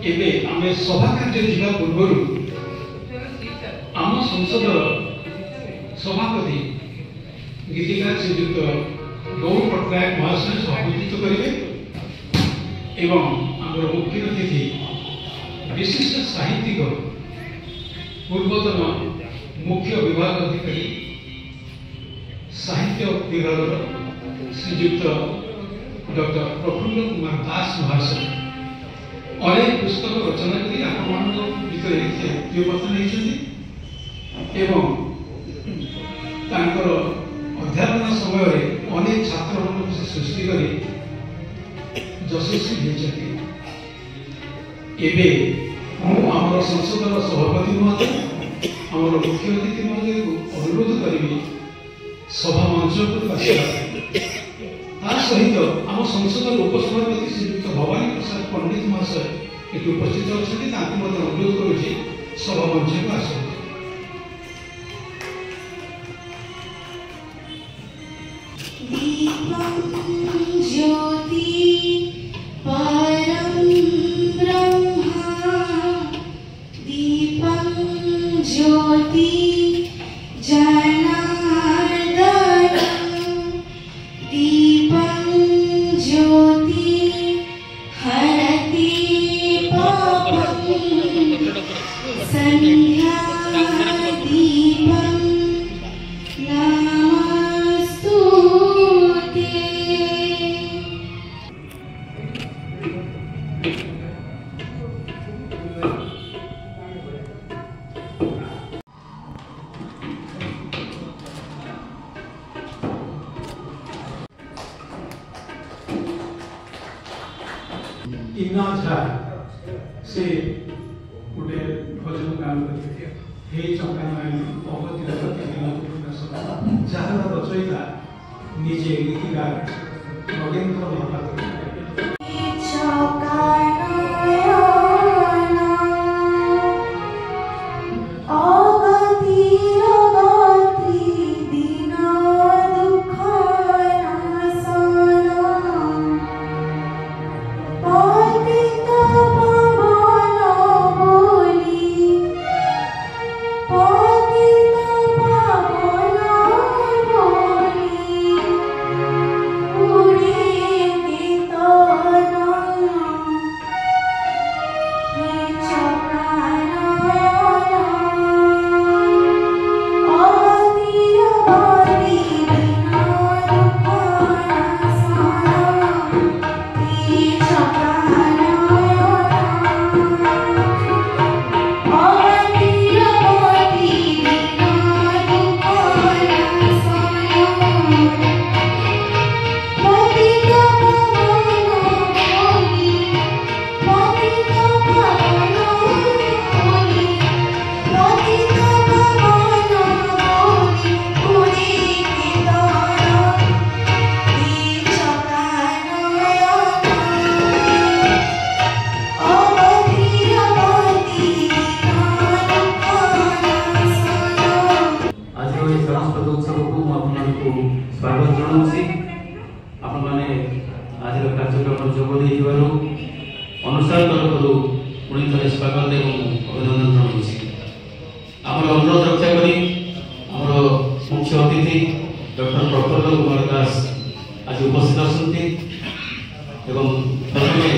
एबे आमे सभा कार्य जीवा पूर्व आम संसद सभापति गीतिकार श्रीयुक्त गौर पट्टनायक महाशय सभापतित्व करेंगे एवं आमर मुख्य अतिथि विशिष्ट साहित्यिक पूर्वतन मुख्य विभाग अधिकारी साहित्य विभाग श्रीयुक्त डॉक्टर प्रफुल्ल कुमार दास महाशय अनेक पुस्तक रचना कर अध्यापन समय अनेक छात्र से सृष्टि कर यशस्वी होती संसद सभापति महोदय आमर मुख्य अतिथि महोदय को अनुरोध करी सभा मंच सहित आम संसद उपसभापति श्रीयुक्त भवानी प्रसाद पंडित महाशय ये उपस्थित अच्छा अनुरोध करुँच सभा मंच को आस इन्ना झा से गोटे भजन गान करते हे चंका मायनी अवधि जार रचयिता निजे गीतिकार नगेन्द्र महापात्र स्वागत जनाऊँगी आपण मैंने आज कार्यक्रम जोग अनुष्ठान तरफ पुणी थे स्वागत एवं अभिनंदन जनाऊँगी आम अनुरोध रक्षा करी आम मुख्य अतिथि डॉक्टर प्रफुल्ल कुमार दास आज उपस्थित आसती प्रथमे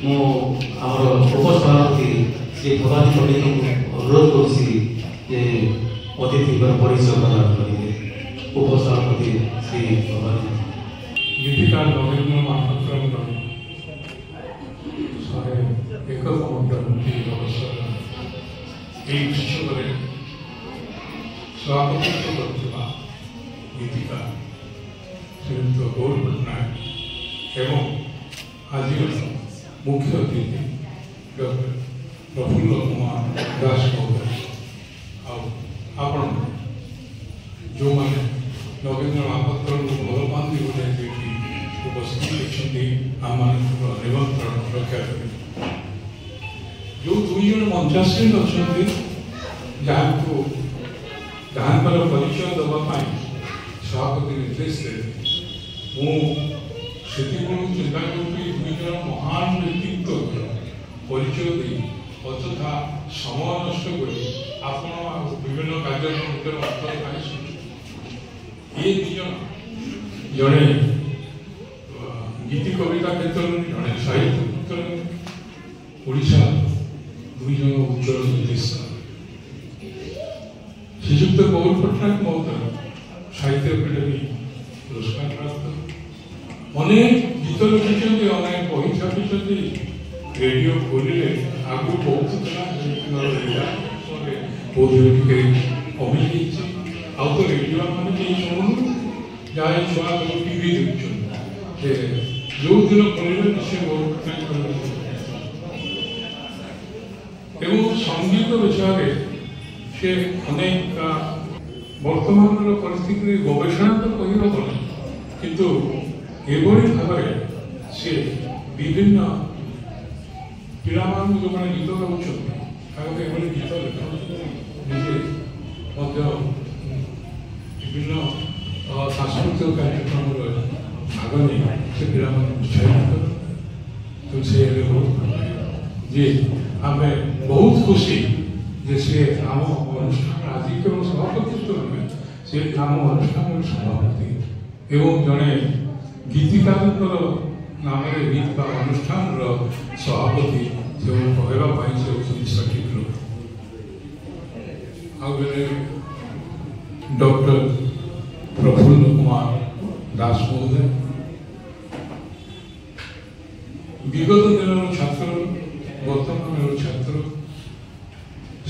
मुझे उपसभापति श्री भवानी पंडित अनुरोध करतिथि परिचय प्रदान करेंगे उपसभापति श्री भवानी गीतिकार नगेन्द्र महापात्र 101 मुक्ति अवसर उत्सव सभापतित्व करथिबा गीतिकार श्रीयुक्त गौर पट्टनायक एवं आज मुख्य अतिथि डॉक्टर प्रफुल्ल कुमार दास महोदय आपण जो मैंने नगेन्द्र महापात्र भल पाती गोटे उपस्थित होती आम निमंत्रण रक्षा कर जो दुई जन मंचासीन अच्छा जहाँ परिचय देवाई सभापति निर्देश देते मुझे चिंता करूँ दुई जन महान व्यक्तित्व ପରିଚୟ ଦେଇ ଅଯଥା ସମୟ ନଷ୍ଟ କରି ଆପଣ ବିଭିନ୍ନ କାର୍ଯ୍ୟକ୍ରମ ଭିତରେ ଅର୍ଥ ପାଇଛନ୍ତି। ଏ ଦୁଇ ଜଣ, ଜଣେ ଗୀତି କବିତା କ୍ଷେତ୍ରରେ, ଜଣେ ସାହିତ୍ୟ କ୍ଷେତ୍ରରେ ଓଡ଼ିଶା ଦୁଇ ଜଣ ଉଜ୍ଜଳ ନିର୍ଦ୍ଦେଶକ। ଶ୍ରୀଯୁକ୍ତ ଗୌର ପଟ୍ଟନାୟକ ମହୋଦୟ ସାହିତ୍ୟ ଏକାଡେମୀ ପୁରସ୍କାର ପ୍ରାପ୍ତ, ଅନେକ ଗୀତ ଲେଖିଛନ୍ତି, ଅନେକ ବହି ଛାପିଛନ୍ତି। ରେଡ଼ିଓ ଖୋଲିଲେ ଆଗକୁ ବହୁତ ଥିଲା, ବୋଧହୁଏ ଟିକେ କମିଯାଇଛି। ଆଉ ତ ରେଡ଼ିଓ ମାନେ କେହି ଶୁଣୁନୁ, ଯାହା ଛୁଆ ସବୁ ଟିଭି ଦେଖୁଛନ୍ତି। ଯେ ଯେଉଁ ଦିନ ଖୋଲିଲେ ନିଶ୍ଚୟ ବହୁତ ଏବଂ ସଙ୍ଗୀତ ବିଷୟରେ ସେ ଅନେକ ବର୍ତ୍ତମାନର ପରିସ୍ଥିତିରେ ଗବେଷଣା ତ କହିହେବନି, କିନ୍ତୁ ଏଭଳି ଭାବରେ ସେ ବିଭିନ୍ନ ପିଲାମାନଙ୍କୁ ଯେଉଁମାନେ ଗୀତ ଗାଉଛନ୍ତି ତାଙ୍କୁ ଏଭଳି ଗୀତ ଲେଖାଉଛନ୍ତି, ନିଜେ ମଧ୍ୟ ବିଭିନ୍ନ ସାଂସ୍କୃତିକ କାର୍ଯ୍ୟକ୍ରମରେ ଭାଗ ନେଇ ସେ ପିଲାମାନଙ୍କୁ ଉତ୍ସାହିତ କର। ତ ସେ ଏବେ ବହୁତ ଯେ ଆମେ ବହୁତ ଖୁସି ଯେ ସେ ଆମ ଅନୁଷ୍ଠାନ ଆଜି କେବଳ ସଭାପତିତ୍ୱ ନୁହେଁ, ସେ ଆମ ଅନୁଷ୍ଠାନର ସଭାପତି ଏବଂ ଜଣେ ଗୀତିକାରଙ୍କର ନାମରେ ହେଇଥିବା ଅନୁଷ୍ଠାନର ସଭାପତି ଯେଉଁ କହିବା ପାଇଁ ସେ ହେଉଛନ୍ତି ସଠିକ୍ ଲୋକ। ଆଉ ଜଣେ ଡକ୍ଟର ପ୍ରଫୁଲ୍ଲ କୁମାର ଦାସ ମହୋଦୟ, ବିଗତ ଦିନର ଛାତ୍ର, ବର୍ତ୍ତମାନର ଛାତ୍ର,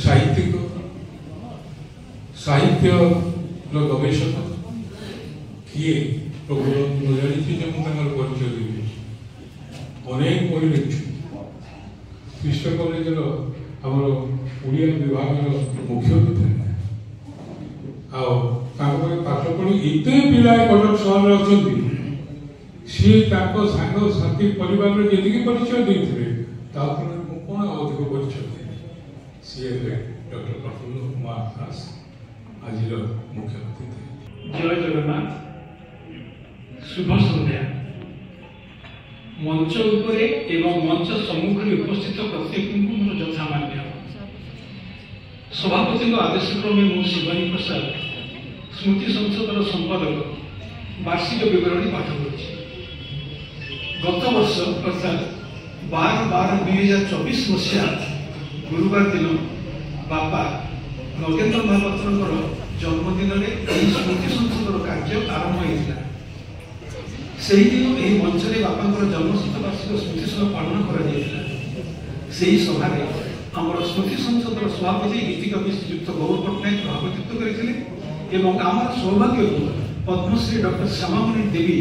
ସାହିତ୍ୟିକ, ସାହିତ୍ୟର ଗବେଷକ। କିଏ ପ୍ରଭୁ ମୁଁ ଜାଣିଛି ଯେ ମୁଁ ତାଙ୍କର ପରିଚୟ ଦେବି। ଅନେକ ବହି ଲେଖିଛନ୍ତି। ଖ୍ରୀଷ୍ଟ କଲେଜର ଆମର ଓଡ଼ିଆ ବିଭାଗର ମୁଖ୍ୟ ବି ଥିଲେ। ଆଉ ତାଙ୍କ ପାଖରେ ପାଠ ପଢ଼ି ଏତେ ପିଲା କଟକ ସହରରେ ଅଛନ୍ତି, ସିଏ ତାଙ୍କ ସାଙ୍ଗସାଥି ପରିବାରରେ ଯେତିକି ପରିଚୟ ଦେଇଥିଲେ ତା ଫଳରେ ମୁଁ କ'ଣ ଅଧିକ ପରିଚୟ ଦେବି। ସିଏ ହେଲେ ଡକ୍ଟର ପ୍ରଫୁଲ୍ଲ କୁମାର ଦାସ, ଆଜିର ମୁଖ୍ୟ ଅତିଥି। ଜୟ ଜଗନ୍ନାଥ, ଶୁଭ ସନ୍ଧ୍ୟା। ମଞ୍ଚ ଉପରେ ଏବଂ ମଞ୍ଚ ସମ୍ମୁଖରେ ଉପସ୍ଥିତ ପ୍ରତ୍ୟେକଙ୍କୁ ମୋର ଯଥାମାନ୍ୟ। ସଭାପତିଙ୍କ ଆଦେଶ କ୍ରମେ ମୁଁ ଶିବାନୀ ପ୍ରସାଦ ସ୍ମୃତି ସଂସଦର ସମ୍ପାଦକ ବାର୍ଷିକ ବିବରଣୀ ପାଠ କରୁଛି। ଗତ ବର୍ଷ ଅର୍ଥାତ୍ 12/12/2024 ମସିହା ଗୁରୁବାର ଦିନ ବାପା ନଗେନ୍ଦ୍ର ମହାପାତ୍ରଙ୍କର ଜନ୍ମଦିନରେ ଏହି ସ୍ମୃତି ସଂସଦର କାର୍ଯ୍ୟ ଆରମ୍ଭ ହୋଇଥିଲା। ସେହିଦିନ ଏହି ମଞ୍ଚରେ ବାପାଙ୍କର ଜନ୍ମଶତବାର୍ଷିକ ସ୍ମୃତି ସଭା ପାଳନ କରାଯାଇଥିଲା। ସେହି ସଭାରେ ଆମର ସ୍ମୃତି ସଂସଦର ସଭାପତି ଗୀତିକବି ଶ୍ରୀଯୁକ୍ତ ଗୌର ପଟ୍ଟନାୟକ ସଭାପତିତ୍ୱ କରିଥିଲେ ଏବଂ ଆମର ସୌଭାଗ୍ୟକୁ ପଦ୍ମଶ୍ରୀ ଡକ୍ଟର ଶ୍ୟାମାମଣି ଦେବୀ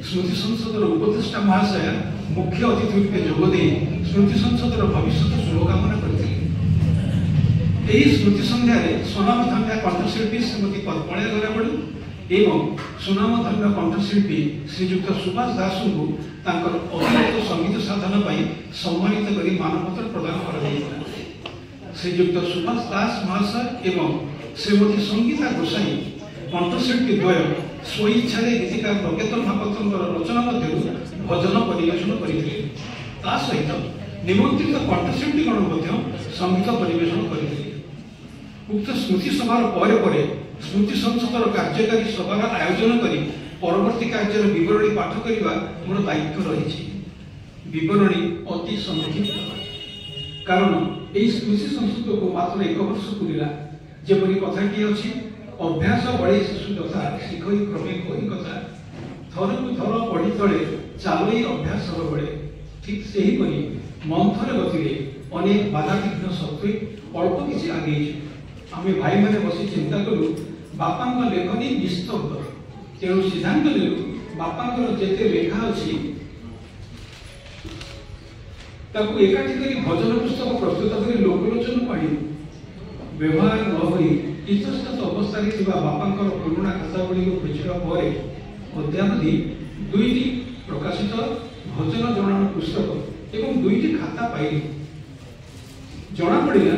ସ୍ମୃତି ସଂସଦର ଉପଦେଷ୍ଟା ମହାଶୟା ମୁଖ୍ୟ ଅତିଥି ରୂପେ ଯୋଗଦେଇ ସ୍ମୃତି ସଂସଦର ଭବିଷ୍ୟତ ଶୁଭକାମନା କରିଥିଲେ। ଏହି ସ୍ମୃତି ସନ୍ଧ୍ୟାରେ ସୁନାମଧନ୍ୟ କଣ୍ଠଶିଳ୍ପୀ ଶ୍ରୀମତୀ ପଦ୍ମଳା ଗରାବଡ଼ୁ ଏବଂ ସୁନାମଧନ୍ୟ କଣ୍ଠଶିଳ୍ପୀ ଶ୍ରୀଯୁକ୍ତ ସୁଭାଷ ଦାସଙ୍କୁ ତାଙ୍କର ଅଭିନବ ସଙ୍ଗୀତ ସାଧନ ପାଇଁ ସମ୍ମାନିତ କରି ମାନପତ୍ର ପ୍ରଦାନ କରାଯାଇଥିଲା। ଶ୍ରୀଯୁକ୍ତ ସୁଭାଷ ଦାସ ମହାଶୟ ଏବଂ ଶ୍ରୀମତୀ ସଙ୍ଗୀତା ଗୋସାଇ କଣ୍ଠଶିଳ୍ପୀ ଦ୍ୱୟ ସ୍ୱଇଚ୍ଛାରେ ଗୀତିକାର ନଗେନ୍ଦ୍ର ମହାପାତ୍ରଙ୍କର ରଚନା ମଧ୍ୟରୁ ଭଜନ ପରିବେଷଣ କରିଥିଲେ। ତା ସହିତ ନିମନ୍ତ୍ରିତ କଣ୍ଠଶିଳ୍ପୀଗଣ ମଧ୍ୟ ସଙ୍ଗୀତ ପରିବେଷଣ କରିଥିଲେ। ଉକ୍ତ ସ୍ମୃତି ସଭାର ପରେ ପରେ ସ୍ମୃତି ସଂସଦର କାର୍ଯ୍ୟକାରୀ ସଭାର ଆୟୋଜନ କରି ପରବର୍ତ୍ତୀ କାର୍ଯ୍ୟର ବିବରଣୀ ପାଠ କରିବା ମୋର ଦାୟିତ୍ୱ ରହିଛି। ବିବରଣୀ ଅତି ସଂକ୍ଷିପ୍ତ, କାରଣ ଏହି ସ୍ମୃତି ସଂସଦକୁ ମାତ୍ର 1 ବର୍ଷ ପୁରିଲା। ଯେପରି କଥାଟି ଅଛି, ଅଭ୍ୟାସ ବଢ଼େ ଶିଶୁ ତଥା ଶିଖଇ କ୍ରମେ କହି କଥା, ଥରକୁ ଥର ପଢ଼ି ତଳେ ଚାଲୋଇ ଅଭ୍ୟାସ ବଢ଼େ। ଠିକ୍ ସେହିପରି ମନ୍ଥର ଗତିରେ ଅନେକ ବାଧାବିଘ୍ନ ସତ୍ତ୍ୱେ ଅଳ୍ପ କିଛି ଆଗେଇଛୁ। ଆମେ ଭାଇମାନେ ବସି ଚିନ୍ତା କଲୁ ବାପାଙ୍କ ଲେଖନୀ ନିସ୍ତବ୍ଧ, ତେଣୁ ସିଦ୍ଧାନ୍ତ ନେଲୁ ବାପାଙ୍କର ଯେତେ ଲେଖା ଅଛି ତାକୁ ଏକାଠି କରି ଭଜନ ପୁସ୍ତକ ପ୍ରସ୍ତୁତ କରି ଲୋକଲୋଚନକୁ ଆଣିବୁ। ବ୍ୟବହାର ନ ହୋଇ ଇତସ୍ତତ ଅବସ୍ଥାରେ ଥିବା ବାପାଙ୍କର ପୁରୁଣା ଖାତାଗୁଡ଼ିକୁ ଖୋଜିବା ପରେ ଅଦ୍ୟାବଧି 2ଟି ପ୍ରକାଶିତ ଭଜନ ଜଣାଣ ପୁସ୍ତକ ଏବଂ 2ଟି ଖାତା ପାଇଲୁ। ଜଣାପଡ଼ିଲା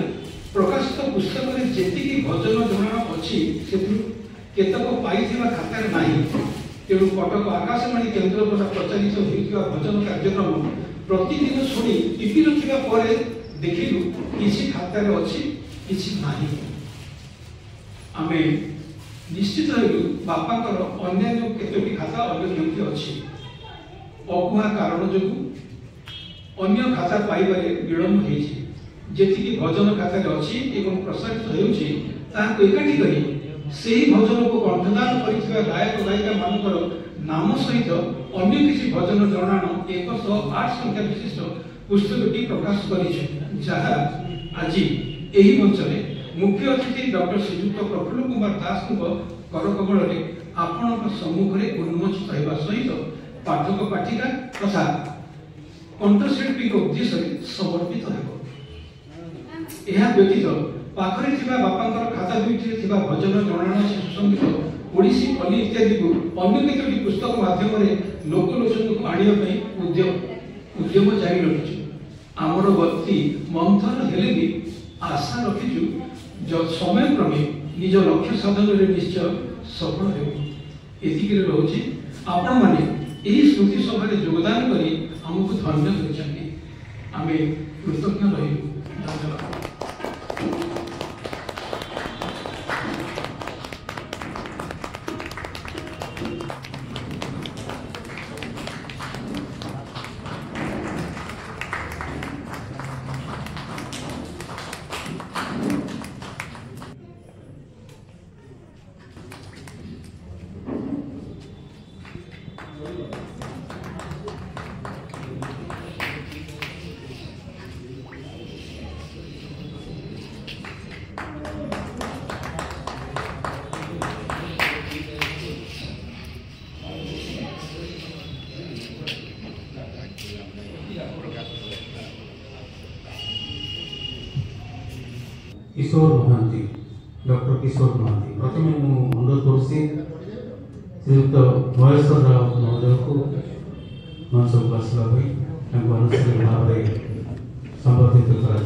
ପ୍ରକାଶିତ ପୁସ୍ତକରେ ଯେତିକି ଭଜନ ଜଣାଣ ଅଛି ସେଥିରୁ କେତେକ ପାଇଥିବା ଖାତାରେ ନାହିଁ। ତେଣୁ କଟକ ଆକାଶବାଣୀ କେନ୍ଦ୍ର ଦ୍ୱାରା ପ୍ରଚାରିତ ହୋଇଥିବା ଭଜନ କାର୍ଯ୍ୟକ୍ରମ प्रतिदिन शुणी टीवी रखा पर देखिलु किसी खातार अच्छी किसी नहीं आम निश्चित रही बापाकर अन्य केतोटी खाता अन्य केउठी अछि अकुहा कारण जो अन्य खाता पाइबारे विलम्ब होइछि जेतिकी भजन खाता अच्छी एवं प्रसारित होउछि ताहाको एकाठी करी सेही भजन को कंठदान करिଥିବା गायक गायिका मानकर नाम सहित अन्य किसी भजन जनाण 108 संख्या विशिष्ट पुस्तकटी प्रकाश करिछि जहा आज एही मंचरे मुख्य अतिथि डॉक्टर श्रीयुक्त प्रफुल्ल कुमार दास करकमल आपण सम्मुखें उन्मोचित होगा सहित पाठक पाठिका तथा कंठशिल्पी उद्देश्य समर्पित हो व्यतीत पाखरे बापा खाता दुईटी भजन जनाण शिशु संगीत ओडिसी पल्ली इत्यादि को अन्य केतोटी पुस्तक माध्यम लोकलोचन को आने उद्यम जारी रखी आमर गति मंथन हेले भी आशा रखीचु समय क्रमे निज लक्ष्य साधन में निश्चय सफल होती रोचे आपण मैंने यही स्मृति सभा योगदान करी आमको धन्य करते आम कृतज्ञ रही धन्यवाद। किशोर महांती डॉक्टर किशोर महांती प्रथम अनुरोध कर श्रीयुक्त महेश्वर राव महोदय को मंच को आसवा अनुष्ठानिक भाव में संबोधित कर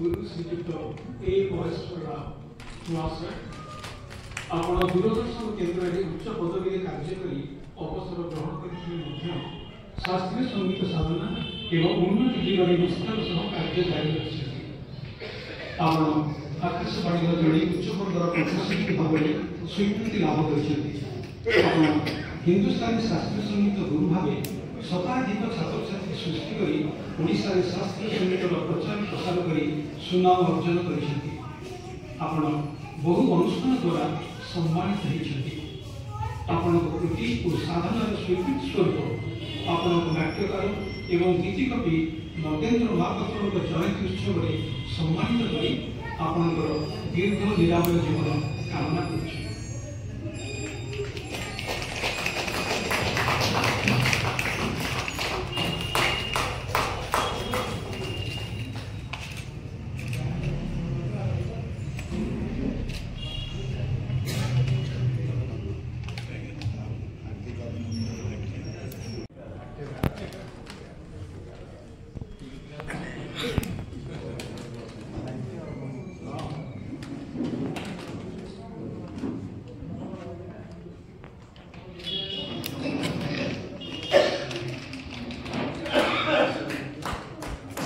गुरु श्रीयुक्त ए महेश्वर राव महाशय आपण दूरदर्शन केन्द्र में उच्च पदवी कार्य करी अवसर ग्रहण कर शास्त्रीय संगीत साधना एवं उन्नति दिगरे निष्ठार सह कार्य जारी रखिछथि आपण आकाशवाणी जड़े उच्च पदर प्रशासनिक भाव में स्वीकृति लाभ कर हिंदुस्तानी शास्त्रीय संगीत गुरु भाव शताधिक छात्र छात्री सृष्टि करी ओडिशा रे शास्त्रीय संगीत प्रचार प्रसार करी सुनाम अर्जन करिसेंती आपण बहु अनुष्ठान द्वारा सम्मानित होइसेंती आपण कृति और साधना स्वीकृति स्वरूप आपण नाट्यकार एवं गीतिकवि नगेन्द्र महापात्र जयंती उत्सव में सम्मानित करी आपण दीर्घ निरामय जीवन कामना करुछु।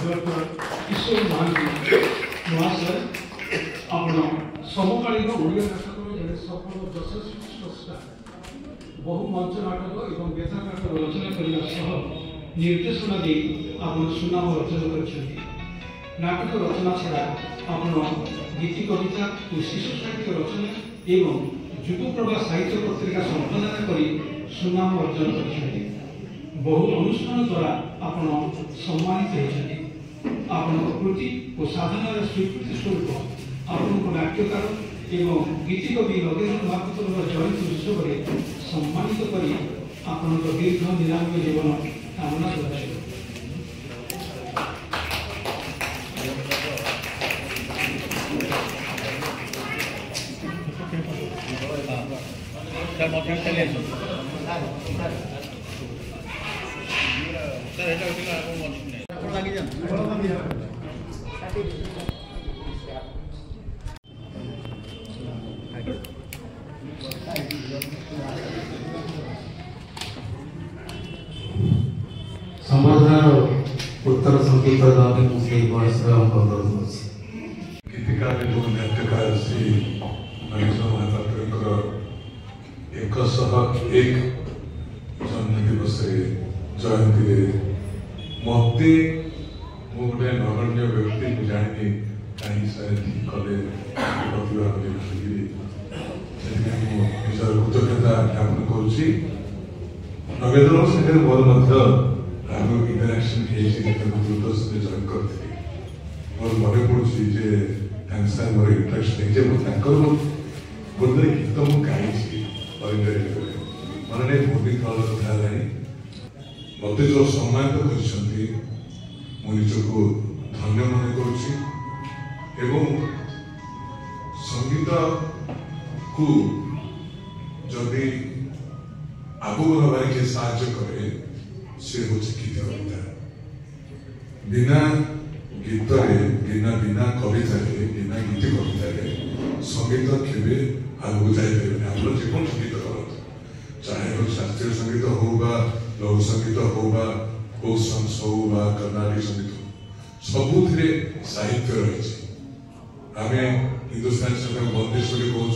डॉक्टर किशोर महांती महाशय आपण समकालीन ओडिया नाटक जड़े सफल यशस्वी स्रष्टा बहु मंच नाटक और बेथा नाटक रचना करने निर्देशना दे आप सुनाम अर्जन कर नाटक रचना छड़ा आप गीति कविता और शिशु साहित्य रचना एवं युगप्रभा साहित्य पत्रिका संपादना कर सुनाम अर्जन कर बहु अनुष्ठान द्वारा आप सम्मानित होती आपण कृति और साधनार स्वीकृति स्वरूप आपण नाट्यकार एवं गीतिकवि नगेन्द्र महापात्र जयंती उत्सव में सम्मानित कर आपण दीर्घ निरामय जीवन कामना कर संबोधन उत्तर संकेत दाबी मुझे बड़ा अनुरोध होछि। गीतिकार जो नाट्यकार श्री नरेंद्र महापात्र 101 जन्म दिवस जयंती मत गोटे नगण्य व्यक्ति को जानी कहीं कले प्रतिभा निजर कृतज्ञता ज्ञापन करुच्ची। नगेन्द्र सागर मोर आग इंटराक्शन दूरदर्शन जॉइन करती मोर मन पड़े जे मोर इंटराक्शन गोटे गीत मुझे गाई मन नहीं बहुत दिन तल कथा है मत जो सम्मानित कर निजक धन्य मन करुच्ची। संगीत को जदि आगू बढ़ाने के साहाय्य करे से हूँ गीत कविता बिना गीत बिना कविता बिना गीत कविता संगीत केवे आगू जापर आप जो गीत कर चाहे वो शास्त्रीय संगीत हो लघु संगीत हो फोक सॉन्ग्स हो कर्नाटक संगीत हो सबुथिरे साहित्य रही आम हिंदुस्तानी संगीत बंदेश्वरी कहूँ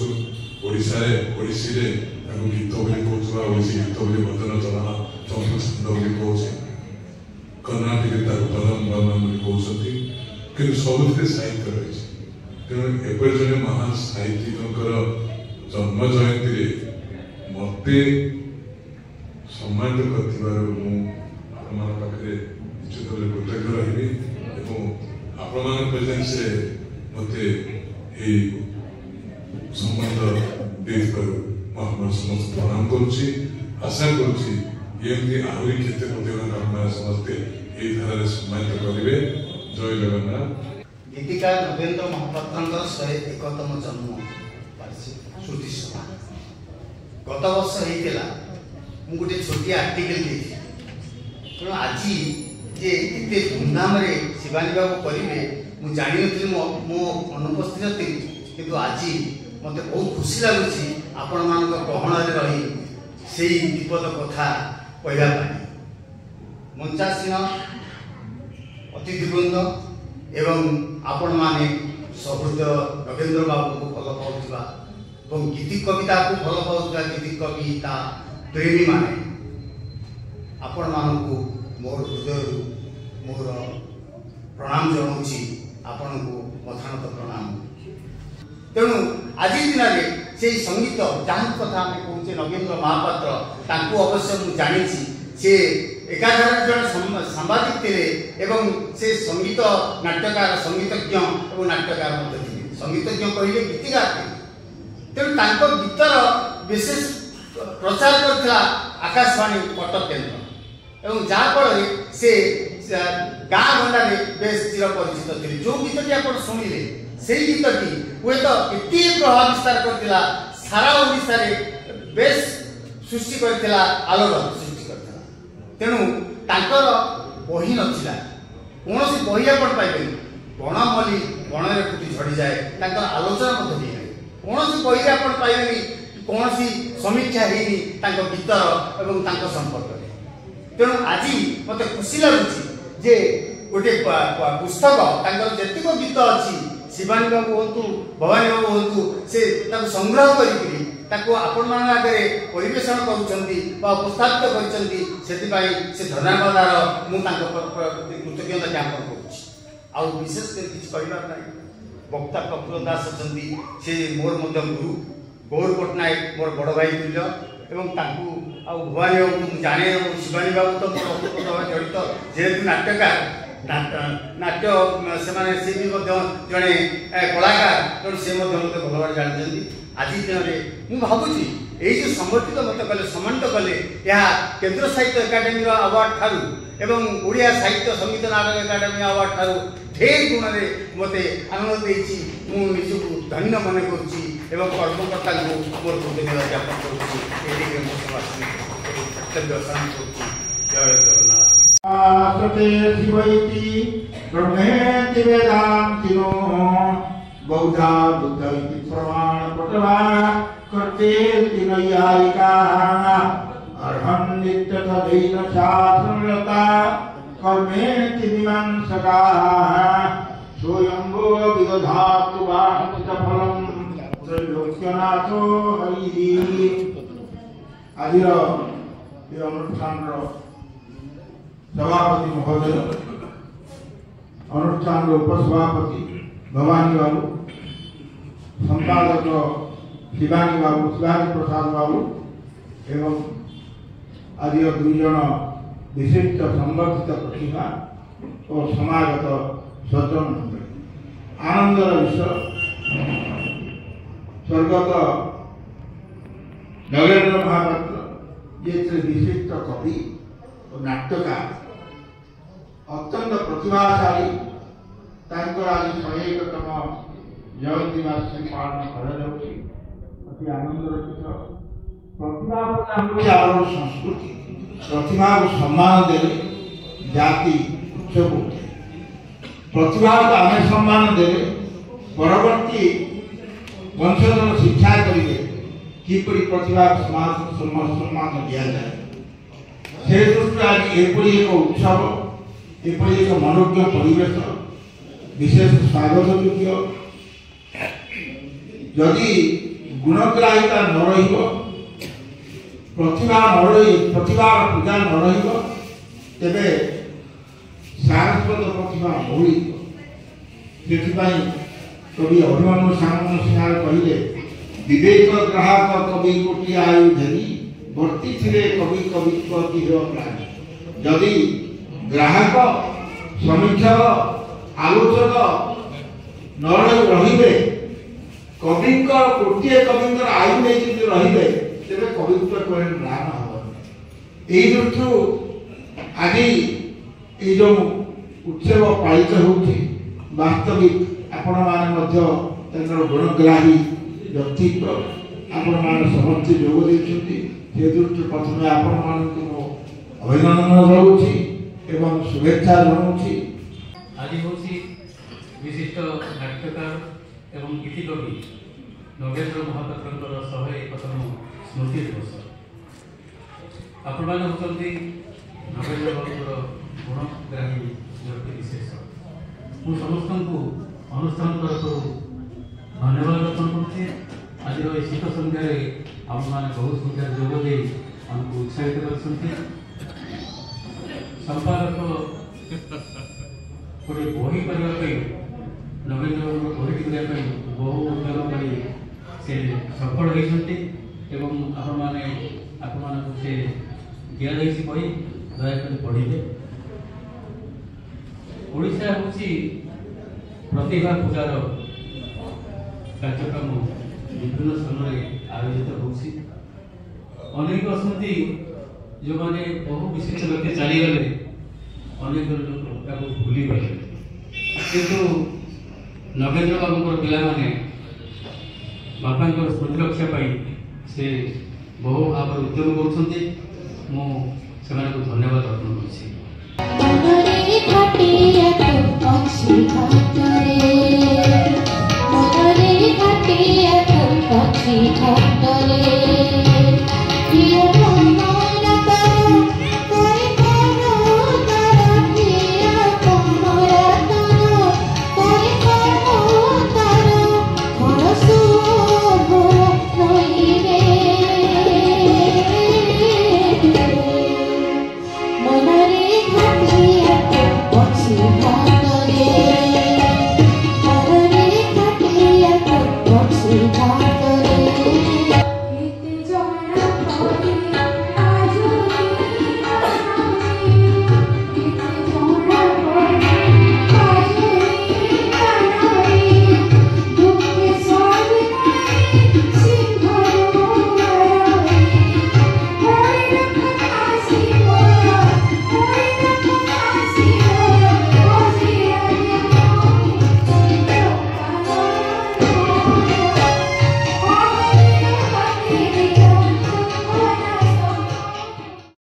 ओडिशा ओडिशी गीत बोली कहूँ ओडिशी गीत बोली भजन चलन चंद्र छंद बोली कहूँ कर्नाटक पदम बर्मन कहते कि सबुथिरे साहित्य रही तेणु एपरी जन महान साहित्यिक जन्म जयंती मत सम्मानित करते निश्चित कृतज्ञ रही आपण प्रेजेंस मत संबंध देकर समस्त प्रणाम करुच्ची आशा करुच्ची आहरी केते प्रतिभा समस्ते यही धारा सम्मानित करेंगे। जय जगन्नाथ। गीतिकार नगेन्द्र महापात्र 101तम जन्म श्रुति सभा गत वर्ष होता मुझे गोटे छोटी आर्टिकल देखी तेणु आज जे इतने धूमधाम शिवानी बाबू करेंगे मुझे जानी नी मो अनुपस्थित थी किंतु आज मत बहुत खुशी लगुच आपण मान गहण रही से विपद कथा कहवाई मंचासीन अतिथिवृंद एवं आपण माने सहृद नगेन्द्र बाबू को भल पाउथिबा एवं गीति कविता को भल पाउथिबा गीति कविता प्रेमी माने आपण मानकु मोर हृदय मोर प्रणाम जनाऊँगी आपण को मथानत प्रणाम। तेणु आज दिन से संगीत जहाँ कथा आम कहे नगेन्द्र महापात्र तांको अवश्य मुझे जानी से एकाधार जन सांबादिक थे एवं से संगीत नाट्यकार संगीतज्ञ और नाट्यकार संगीतज्ञ कहले गीतिकार थे। तेणु गीतर विशेष प्रचार करता आकाशवाणी कटक केन्द्र एवं जहाँफल से गाँ गंडा बेस चिर परिचित थे। जो गीतटी आप शुणिले से गीतटी हुए तो एति प्रभाव विस्तार करता सारा ओडिशा बेस सृष्टि करता आलोड़न सृष्टि करता। तेणु तांकर बही नथिला कौन बही आप पाइबे बण मली बण में फुटी झड़ी जाए तांकर आलोचना नहीं कौन बही आप पाइबे कौन समीक्षा होनी गीतर एवं संपर्क में। तेणु आज मत खुशी लगुच जे गोटे पुस्तक जेतिक गीत अच्छी शिवानी बाबू हूँ भवानी बाबू हूँ से संग्रह करके आपण आगे परिवेषण उपस्थापित कर धन्यवाद मुझे कृतज्ञता ज्ञापन करुच्ची। विशेष कर किसी कहना वक्ता प्रफुल्ल दास अच्छा से मोर गुरु गौर पट्टनायक मोर बड़ भाई तुल्य एवं भवानी बाबू जाने शिवानी बाबू तो मोर अत्यंत जड़ित जेहेतु नाट्यकार नाट्य से भी जड़े कलाकार तेणु से मत भल भाव जानते। आज दिन में भावुँ ये जो संगठित मत कले सम्मानित कले यह केन्द्र साहित्य एकाडेमी अवार्ड ठारू एवं ओडिया साहित्य संगीत नाटक एकाडेमी अवार्ड ठारू ढेर गुण में मत आनंद देती मुझे धन्य मन करुच्ची। ଏବଂ କର୍ମକର୍ତ୍ତାଙ୍କୁ ମୋର ଧନ୍ୟବାଦ ଜ୍ଞାପନ କରୁଛି। ଏଠିକି ମୁଁ କର୍ତ୍ତବ୍ୟ ପାଳନ କରୁଛି। ଜୟ ଜଗନ୍ନାଥ। शिवैति ब्रह्मेति वेदान्तिनो बौद्धा बुद्ध इति प्रमाण पटवा कर्तेति नैयायिकाः अर्हन् नित्यतदैन शास्त्रलता कर्मेति मीमांसकाः स्वयंभो विदधातु वाञ्छितफलम् त्रैलोक्यनाथो हरिः। आजिर ये अनुष्ठानर सभापति महोदय, अनुष्ठान उपसभापति भवानी बाबू, संपादक शिवानी बाबू, शिवानी प्रसाद बाबू एवं आज दुई जन विशिष्ट संबर्धित प्रतिभा और समागत सज्जन आनंदर विषय स्वर्गत नरेंद्र महापात्र ये विशिष्ट कवि और नाट्यकार अत्यंत प्रतिभाशाली आज 101तम जयंती वार्षिक पालन अति आनंदर विषय। प्रतिभा संस्कृति प्रतिभा को सम्मान देले जाति उच्चक उठे। प्रतिभा को आम सम्मान देले परवर्ती वंशधर शिक्षा करेंगे किपरि प्रतिभा समाज सम्मान दिया जाए। से दृष्टि आज एपरी एक उत्सव एपरी एक मनोज्ञ परिवेश विशेष स्वागत योग्य। जदि गुणग्राहिता न प्रतिभा प्रतिभार पूजा न तेरे सारस्वत प्रतिभा मौलिक। से कवि अभिमन्यु सामन सिंह कहले विवेक ग्राहक कवि कोटि आयु धरी वर्ती थे कवि कवित्व तीर प्राणी। जदि ग्राहक समीक्षक आलोचक न रे कविंकर गोटे कविंकर आयु नहीं रे तेरे कवित्व कहे म्लान हम। यही दृष्टि आज ये जो उत्सव पालित होती वास्तविक आपण मैंने गुणग्राही व्यक्तित्व आपण मैंने समस्ते जोग देते। से दृष्टि प्रथम आपण मानक अभिनंदन रोची एवं शुभेच्छा जनाऊँगी। आज हूँ विशिष्ट नाट्यकार एवं गीतिकवि नगेन्द्र महापात्र 101तम स्मृति दिवस। आपण मैंने होती नगेन्द्र बाबूर गुणग्राही व्यक्ति विशेष। मु समस्त अनुष्ठान तरफ धन्यवाद अर्पण करुचे। आज शीत संध्यार आम मैंने बहुत संख्या जोग दे आमको उत्साहित कर संपादक गोटे बही करने नगेन्द्र बाबू बही करने बहु उद्योग कर सफल होती आपण से दिया बही दयाकर पढ़े। ओडिशा हूँ प्रतिभा पूजार कार्यक्रम विभिन्न स्थान में आयोजित होती। अनेक अच्छा जो मैंने बहु विशिष्ट व्यक्ति चलीगले अनेक लोग भूली गले किंतु नगेन्द्र बाबू पिला माने बापा स्मृति रक्षा से बहु भाव उद्यम कर धन्यवाद अर्पण कर।